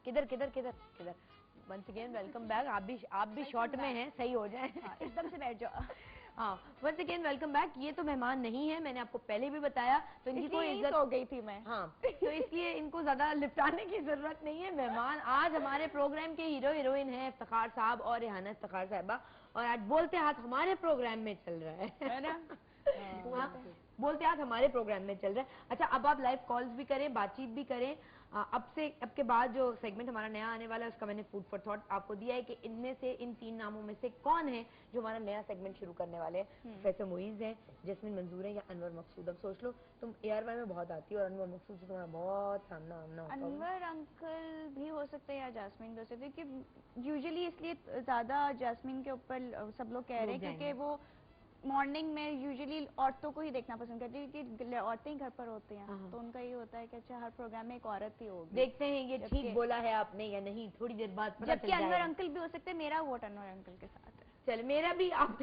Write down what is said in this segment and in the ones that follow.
किधर किधर किधर किधर। Once again welcome back. आप भी शॉर्ट में हैं, सही हो जाए। एकदम से बैठ जाओ। हाँ, वंस अगेन वेलकम बैक। ये तो मेहमान नहीं है, मैंने आपको पहले भी बताया, तो इनकी कोई इज्जत हो गई थी मैं। हाँ, तो इसलिए इनको ज्यादा लिपटाने की जरूरत नहीं है। मेहमान आज हमारे प्रोग्राम के हीरो हीरोइन हैं इफ्तिखार साहब और रेहाना इफ्तिखार साहिबा, और आज बोलते हाथ हमारे प्रोग्राम में चल रहा है ना। बोलते हाथ हमारे प्रोग्राम में चल रहा है। अच्छा, अब आप लाइव कॉल्स भी करें, बातचीत भी करें। अब के बाद जो सेगमेंट हमारा नया आने वाला है उसका मैंने फूड फॉर थॉट आपको दिया है कि इनमें से, इन 3 नामों में से कौन है जो हमारा नया सेगमेंट शुरू करने वाले हैं। प्रोफेसर मुईज है, जैस्मिन मंजूर है या अनवर मकसूद। अब सोच लो, तुम ARY में बहुत आती हो और अनवर मकसूद से तुम्हारा बहुत सामना आमना होता है। अनवर अंकल भी हो सकते हैं या जास्मिन भी हो सकते हैं, क्योंकि यूजुअली इसलिए ज्यादा जास्मिन के ऊपर सब लोग कह रहे हैं क्योंकि वो मॉर्निंग में यूजुअली औरतों को ही देखना पसंद करती है, क्योंकि औरतें ही घर पर होती हैं, तो उनका ये होता है कि अच्छा हर प्रोग्राम में एक औरत ही होगी। देखते हैं ये ठीक बोला है आपने या नहीं, थोड़ी देर बाद पता चल जाएगा। जबकि अनवर अंकल भी हो सकते हैं, मेरा वोट अनवर अंकल के साथ है। चल, मेरा भी आप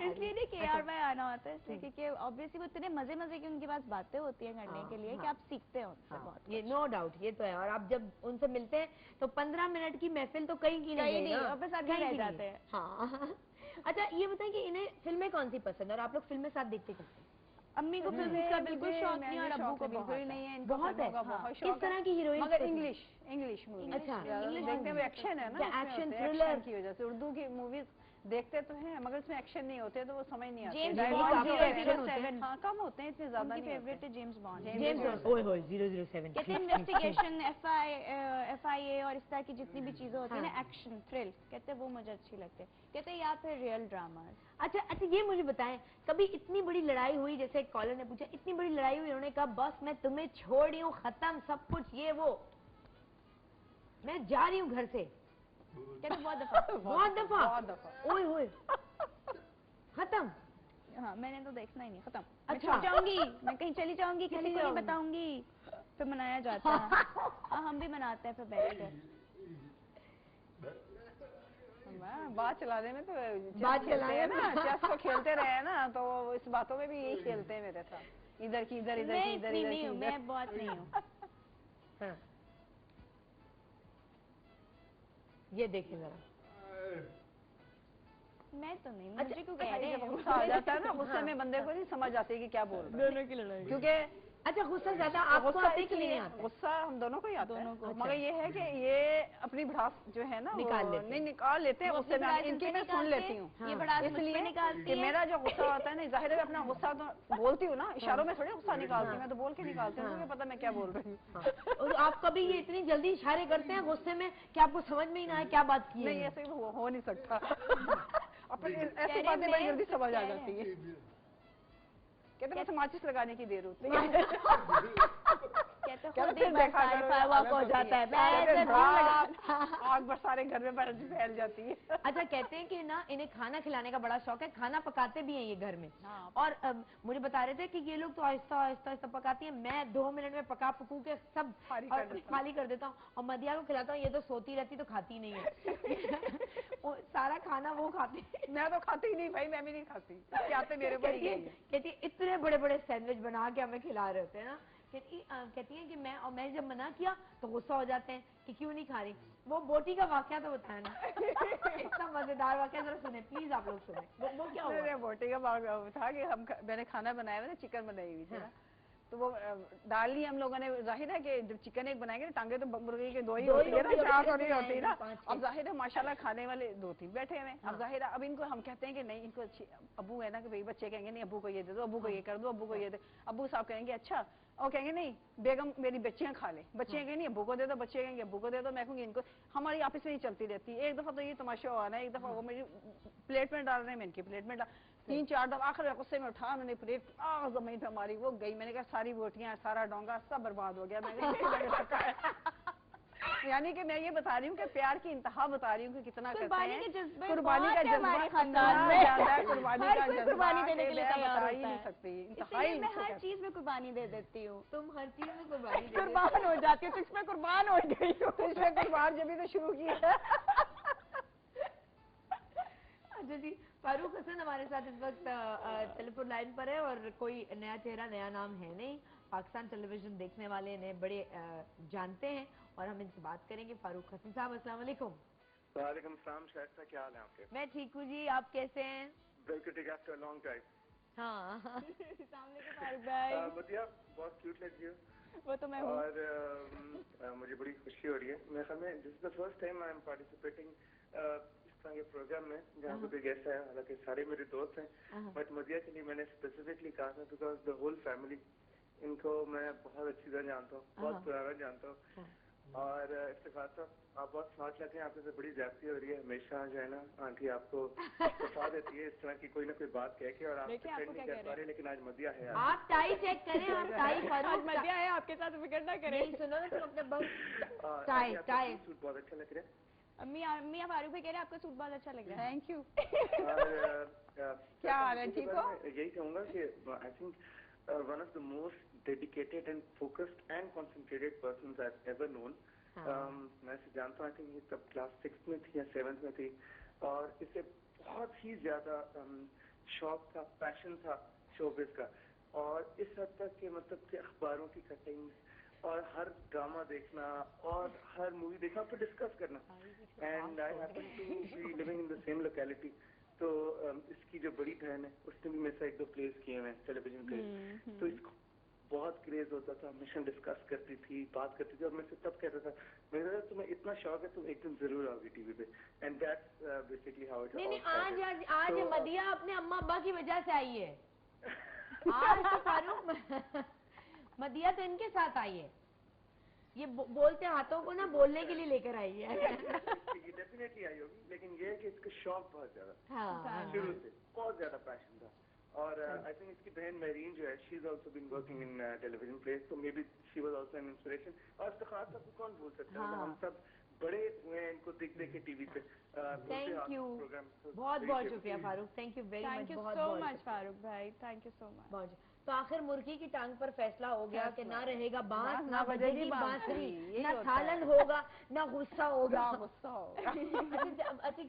इसलिए नहीं KRY आना होता है, इसलिए क्योंकि ऑब्वियसली वो इतने मजे मजे की उनके पास बातें होती हैं करने के लिए कि आप सीखते हो उनसे बहुत। ये नो डाउट, ये तो है। और आप जब उनसे मिलते हैं तो 15 मिनट की महफिल तो कहीं की नहीं और बस आगे रह जाते हैं। हाँ। अच्छा, ये बताएं कि इन्हें फिल्में कौन सी पसंद है और आप लोग फिल्में साथ देखते कैसे? अम्मी को फिल्म का बिल्कुल शौक नहीं और अब्बू को बिल्कुल ही नहीं है। बहुत है, किस तरह की हीरोइन? मगर इंग्लिश मूवी। अच्छा, देखते हैं एक्शन है ना, एक्शन थ्रिलर की वजह से। उर्दू की मूवीज देखते तो हैं मगर इसमें एक्शन नहीं होते तो वो समझ नहीं आते। जेम्स बॉन्ड हाँ कम होते हैं, इतने ज्यादा नहीं। फेवरेट है जेम्स बॉन्ड। ओए होए 007 कहते हैं इन्वेस्टिगेशन FIA और इस तरह की जितनी भी चीजें होती है ना, एक्शन थ्रिल, कहते हैं वो मुझे अच्छी लगती है। कहते हैं या फिर रियल ड्रामा। अच्छा, ये मुझे बताएं, कभी इतनी बड़ी लड़ाई हुई, जैसे कॉलर ने पूछा इतनी बड़ी लड़ाई हुई, उन्होंने कहा बस मैं तुम्हें छोड़ रही हूँ, खत्म सब कुछ, ये वो, मैं जा रही हूँ घर से? कहते बहुत दफा ओए होए खत्म। हाँ, मैंने तो देखना ही नहीं, खत्म। अच्छा, मैं जाऊंगी, मैं कहीं चली जाऊंगी, किसी को नहीं बताऊंगी, फिर मनाया जाता है। हाँ, हम भी मनाते हैं फिर बैठ कर। बात चलाने में तो बात चलाने ना, चेस को खेलते रहे ना, तो इस बातों में भी यही खेलते हैं मेरे साथ। इधर की इधर, इधर की इधर, इधर की इधर। मैं बहुत नहीं हूँ। ये देखिए जरा, मैं तो नहीं, मुझे क्यों कह रहे हैं? गुस्सा आ जाता है ना, गुस्से में बंदे को नहीं समझ आती कि क्या बोल रहे हैं। दोनों की लड़ाई। क्योंकि अच्छा, गुस्सा ज्यादा आपको आता है कि नहीं आता? गुस्सा हम दोनों को ही आता है, अच्छा। मगर ये है कि ये अपनी भड़ास जो है ना निकाल लेते हैं उससे। मैं इनकी मैं सुन लेती हूँ, इसलिए कि मेरा जो गुस्सा होता है ना, जाहिर है अपना गुस्सा तो बोलती हूँ ना, इशारों में थोड़ी गुस्सा निकालती हूँ, मैं तो बोल के निकालती हूँ, मुझे पता मैं क्या बोल रही हूँ। और आप कभी ये इतनी जल्दी इशारे करते हैं गुस्से में कि आपको समझ में ही ना आए क्या बात की है? नहीं, ऐसे हो नहीं सकता। अपनी ऐसी बातें बड़ी जल्दी समझ आ जाती है। कहते बस माचिस लगाने की देर होती है। हो जाता है, आग बस सारे घर में फैल जाती है। अच्छा, कहते हैं कि ना इन्हें खाना खिलाने का बड़ा शौक है, खाना पकाते भी हैं ये घर में। और मुझे बता रहे थे कि ये लोग तो आहिस्ता आहिस्ता पकाती हैं, मैं 2 मिनट में पका पकू के सब खाली कर देता हूँ, और मदिया को खिलाता हूँ, ये तो सोती रहती तो खाती नहीं है। सारा खाना वो खाती। मैं तो खाती ही नहीं भाई, मैं भी नहीं खाती, आते मेरे ऊपर। कहती इतने बड़े बड़े सैंडविच बना के हमें खिला रहे होते हैं ना। कहती हैं कि मैं जब मना किया तो गुस्सा हो जाते हैं कि क्यों नहीं खा रही। वो बोटी का वाकया तो बताया ना, इतना मजेदार वाकया, जरा सुने प्लीज, आप लोग सुने। वो क्या हुआ? बोटी का वाकया था कि मैंने खाना बनाया हुआ था, चिकन बनाई हुई थी ना, तो वो दाल ही हम लोगों ने, जाहिर है कि जब चिकन एक बनाएंगे ना, टांगे तो मुर्गे की 2 ही होती है ना, 4 तो नहीं होती ना। अब जाहिर है माशाल्लाह खाने वाले 2-3 बैठे हुए। अब जाहिर है अब इनको हम कहते हैं कि नहीं, इनको अच्छी अब्बू है ना, कि भाई बच्चे कहेंगे नहीं अब्बू को ये दे दो, अब्बू को ये कर दो, अब्बू को ये दे। अब्बू साहब कहेंगे अच्छा, और कहेंगे नहीं बेगम मेरी बच्चियां खा ले, बच्चे कहेंगे नहीं अब्बू को दे दो, बच्चे कहेंगे अब्बू को दे दो, मैं कहूँगी इनको। हमारी आपस में ही चलती रहती है। एक दफा तो ये तमाशा हुआ ना, एक दफा वो मेरी प्लेट में डाल रहे हैं, मैं इनकी प्लेट में डाल, 3-4 दफा आखिर गुस्से में उठा, उन्होंने प्लेट जमीन पे मारी, वो गई। मैंने कहा सारी बोटियां, सारा डोंगा सब बर्बाद हो गया। यानी कि मैं ये बता रही हूँ कि प्यार की इंतहा बता रही हूँ कि कितना करते हैं। कुर्बानी का जज्बा खानदान में ज्यादा है, कुर्बानी देने के लिए तैयार ही नहीं सकती। मैं हर चीज में कुर्बानी दे देती हूँ। तुम हर चीज में कुर्बानी कुर्बान हो जाती हो, तो इसमें कुर्बान हो गई हो, तो इसमें कुर्बान जब भी तो शुरू की है। अच्छा जी, फारूक हसन हमारे साथ इस वक्त टेलीफोन लाइन पर है, और कोई नया चेहरा नया नाम है नहीं, पाकिस्तान टेलीविजन देखने वाले इन्हें बड़े जानते हैं और हम इनसे बात करेंगे। फारूक हसन साहब, अस्सलाम वालेकुम। वालेकुम सलाम। शाइस्ता, क्या हाल है आपके? मैं ठीक हूँ जी, आप कैसे हैं? बिल्कुल ठीक, आफ्टर लॉन्ग टाइम। हाँ सामने के फारूक भाई, मदिया बहुत क्यूट लग रही हो। वो तो मैं हूँ। और मुझे बड़ी खुशी हो रही है। मेरे ख्याल में this is the first time I am participating इस तरह के प्रोग्राम में जहाँ पे कोई गेस्ट है। हालांकि सारे मेरे दोस्त हैं, बट मदिया के लिए मैंने स्पेसिफिकली कहा था बिकॉज द होल फैमिली, इनको मैं बहुत अच्छी तरह जानता हूँ, बहुत पुराना जानता हूँ। और इफ्तिखार साहब, आप बहुत स्मार्ट लगते हैं, आपसे बड़ी ज्यादती हो रही है। हमेशा जो है ना आंटी आपको फंसा देती है इस तरह की कोई ना कोई बात कह के, और आप डिफेंड नहीं कर पा रहे। लेकिन आज मदिया है। आप टाई चेक करें, आप टाई फारूक मदिया है, आपके साथ फिक्र ना करें। नहीं सुनो ना, तुम अपने बस टाई टाई सूट बहुत अच्छा लग रहा है। अम्मी फारूक भाई कह रहे हैं आपका सूट बहुत अच्छा लग रहा है। Thank you. क्या हाल है, ठीक हो? यही कहूँगा कि I think one of the most dedicated and focused and concentrated persons I have ever known. मैं इसे जानता हूँ, आई थिंक ये तब क्लास 6 में थी या 7th में थी, और इसे बहुत ही ज्यादा शौक था, पैशन था शोबिज का, और इस हद तक कि मतलब कि अखबारों की कटिंग्स और हर ड्रामा देखना और हर मूवी देखना, फिर डिस्कस करना। And I happen to be living in the same locality. तो इसकी जो बड़ी बहन है उसने भी मेरे साथ 1-2 प्लेस किए हुए हैं, टेलीविजन प्लेस। तो इसको बहुत क्रेज होता था, हमेशा डिस्कस करती थी, बात करती थी, और मैं तब कहता था मेरा तुम्हें इतना शौक है, तुम एक दिन जरूर आओगी टीवी पे। And that's basically how it नहीं, आज मदिया अपने अम्मा अब्बा की वजह से आई है। आज तो फारूक मदिया तो इनके साथ आई है, ये बोलते हाथों को ना बोलने के लिए लेकर आई है। ये डेफिनेटली आई होगी, लेकिन ये है कि इसका शौक बहुत ज्यादा शुरू से, बहुत ज्यादा पैशन था। और आई थिंक इसकी बहन महरीन जो है, she is also been working in television place, तो maybe she was also an inspiration. और इफ्तिखार साहब को कौन भूल सकता है, हम सब बड़े हुए हैं इनको देख देख के टीवी पे। थैंक यू, बहुत बहुत शुक्रिया Farooq, thank you very much. Thank you so much Farooq भाई, थैंक यू सो मच। तो आखिर मुर्गी की टांग पर फैसला हो गया कि ना रहेगा बांस, ना बजेगी बांसुरी, ना थालन होगा, ना गुस्सा होगा। अच्छा,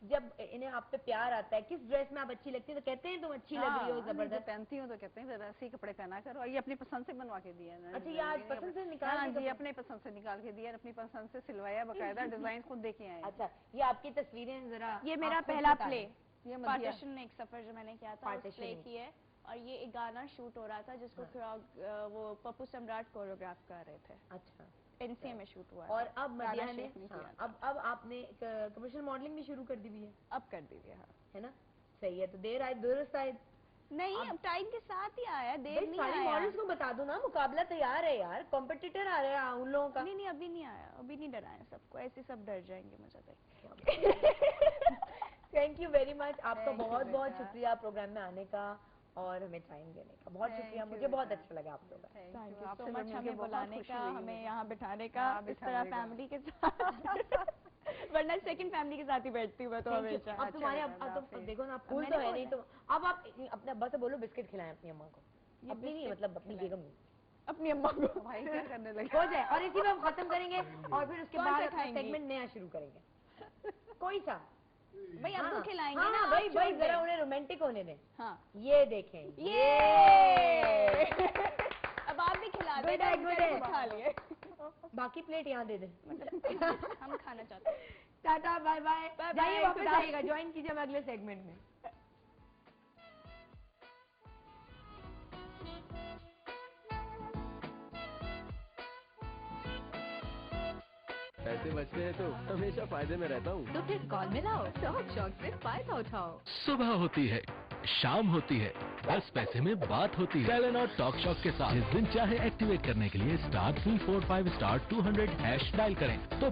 जब इन्हें आप पे प्यार आता है, किस ड्रेस में आप अच्छी लगती है तो कहते हैं तुम अच्छी लग रही हो, जबरदस्त पहनती हूँ तो कहते हैं जरा ऐसे कपड़े पहना कर, और ये अपनी पसंद से बनवा के दिया है। अच्छा, ये आज पसंद से निकाल के अपने पसंद से निकाल के दिया, अपनी पसंद से सिलवाया, बकायदा डिजाइन खुद देखे आए। अच्छा, ये आपकी तस्वीरें जरा, ये मेरा पहला प्ले, ये पार्टीशन एक सफर जो मैंने किया था, प्ले की है। और ये एक गाना शूट हो रहा था जिसको वो पप्पू सम्राट कोरियोग्राफ कर रहे थे। अच्छा, एनसीए में शूट हुआ। और अब मदिया ने अब आपने कमर्शियल मॉडलिंग भी शुरू कर दी हुई है? अब कर दी हुई है, है ना? सही है। तो देर आए दुरुस्त आए नहीं, अब टाइम के साथ ही आया, देर नहीं आया। मॉडल्स को बता दो ना, मुकाबला तैयार है यार, कॉम्पिटिटर आ रहे हैं उन लोगों का। नहीं, अभी नहीं आया, अभी नहीं डराया सबको, ऐसे सब डर जाएंगे मुझे देख। थैंक यू वेरी मच, आपका बहुत बहुत शुक्रिया प्रोग्राम में आने का और हमें टाइम देने का। बहुत शुक्रिया, मुझे बहुत अच्छा लगा आप लोगों का। थैंक यू सो मच हमें बुलाने का, हमें यहाँ बिठाने का, इस तरह फैमिली के साथ। वरना सेकंड फैमिली के साथ ही बैठती हूँ मैं तो हमेशा। अब तुम्हारे अब देखो ना, फूल तो है नहीं, तो अब आप अपने अब्बा से बोलो बिस्किट खिलाएं अपनी अम्मा को, अपनी नहीं मतलब अपनी बेगम को, अपनी अम्मा को। भाई क्या करने लगे, हो जाए। और इसी में हम खत्म करेंगे और फिर उसके बाद सेगमेंट नया शुरू करेंगे। कोई सा भाई आपको खिलाएंगे ना, भाई जरा उन्हें रोमांटिक होने दें। हाँ, ये देखें, ये अब आप भी खिला दे, खा लिए, बाकी प्लेट यहाँ दे दें। हम खाना चाहते हैं। टाटा, बाय बाय, जाइए वापस आइएगा, ज्वाइन कीजिए हम अगले सेगमेंट में। पैसे बचते हैं तो हमेशा फायदे में रहता हूँ। तो फिर कॉल मिलाओ, टॉक शॉक से फायदा उठाओ। सुबह होती है, शाम होती है, 10 पैसे में बात होती है। टेलेनॉर टॉक शॉक के साथ जिस दिन चाहे एक्टिवेट करने के लिए *345 *200 # डायल करें तो